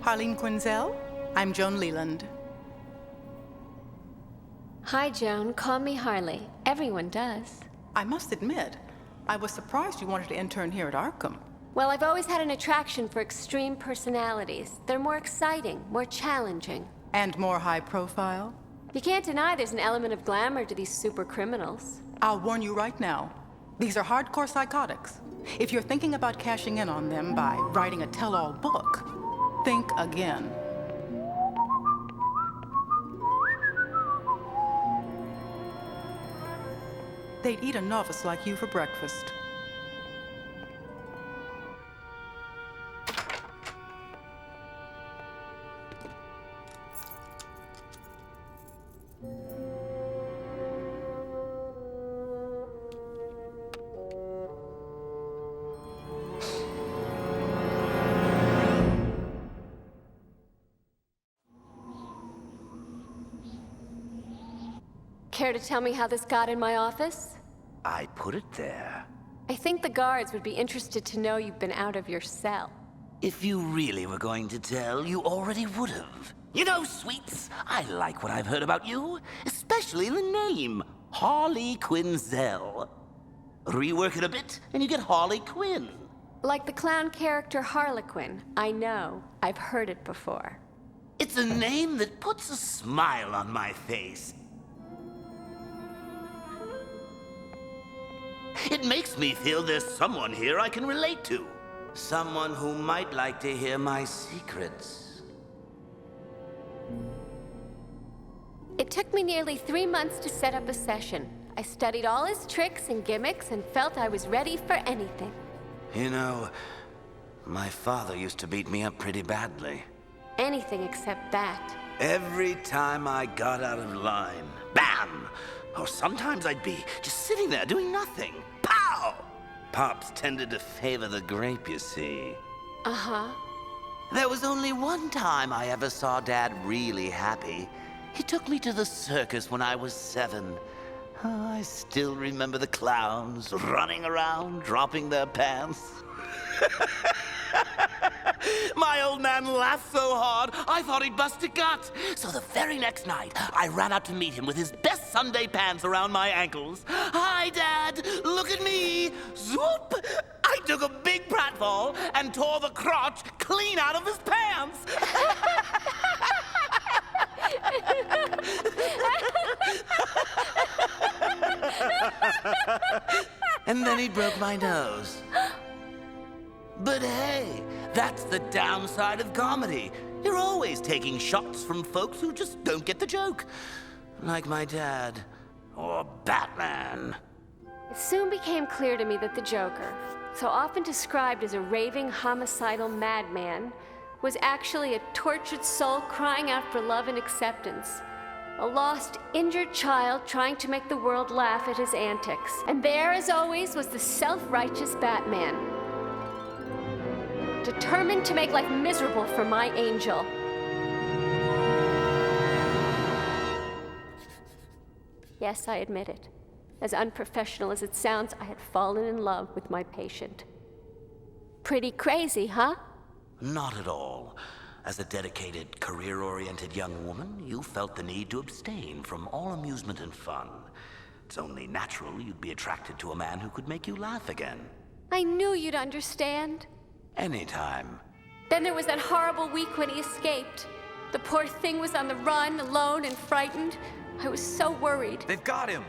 Harleen Quinnzel. I'm Joan Leland. Hi, Joan. Call me Harley. Everyone does. I must admit, I was surprised you wanted to intern here at Arkham. Well, I've always had an attraction for extreme personalities. They're more exciting, more challenging. And more high profile? You can't deny there's an element of glamour to these super criminals. I'll warn you right now. These are hardcore psychotics. If you're thinking about cashing in on them by writing a tell-all book, think again. They'd eat a novice like you for breakfast. Care to tell me how this got in my office? I put it there. I think the guards would be interested to know you've been out of your cell. If you really were going to tell, you already would have. You know, Sweets, I like what I've heard about you, especially the name, Harleen Quinnzel. Rework it a bit, and you get Harley Quinn. Like the clown character Harlequin. I know. I've heard it before. It's a name that puts a smile on my face. It makes me feel there's someone here I can relate to. Someone who might like to hear my secrets. It took me nearly 3 months to set up a session. I studied all his tricks and gimmicks and felt I was ready for anything. You know, my father used to beat me up pretty badly. Anything except that. Every time I got out of line, bam! Or sometimes I'd be just sitting there doing nothing. Pow! Pops tended to favor the grape, you see. Uh-huh. There was only one time I ever saw Dad really happy. He took me to the circus when I was 7. Oh, I still remember the clowns running around, dropping their pants. My old man laughed so hard, I thought he'd bust a gut. So the very next night, I ran out to meet him with his best Sunday pants around my ankles. Hi, Dad, look at me. Swoop! I took a big pratfall and tore the crotch clean out of his pants. And then he broke my nose. But hey, that's the downside of comedy. You're always taking shots from folks who just don't get the joke. Like my dad, or Batman. It soon became clear to me that the Joker, so often described as a raving homicidal madman, was actually a tortured soul crying out for love and acceptance. A lost, injured child trying to make the world laugh at his antics. And there, as always, was the self-righteous Batman, determined to make life miserable for my angel. Yes, I admit it. As unprofessional as it sounds, I had fallen in love with my patient. Pretty crazy, huh? Not at all. As a dedicated, career-oriented young woman, you felt the need to abstain from all amusement and fun. It's only natural you'd be attracted to a man who could make you laugh again. I knew you'd understand. Anytime. Then there was that horrible week when he escaped. The poor thing was on the run, alone and frightened. I was so worried. They've got him!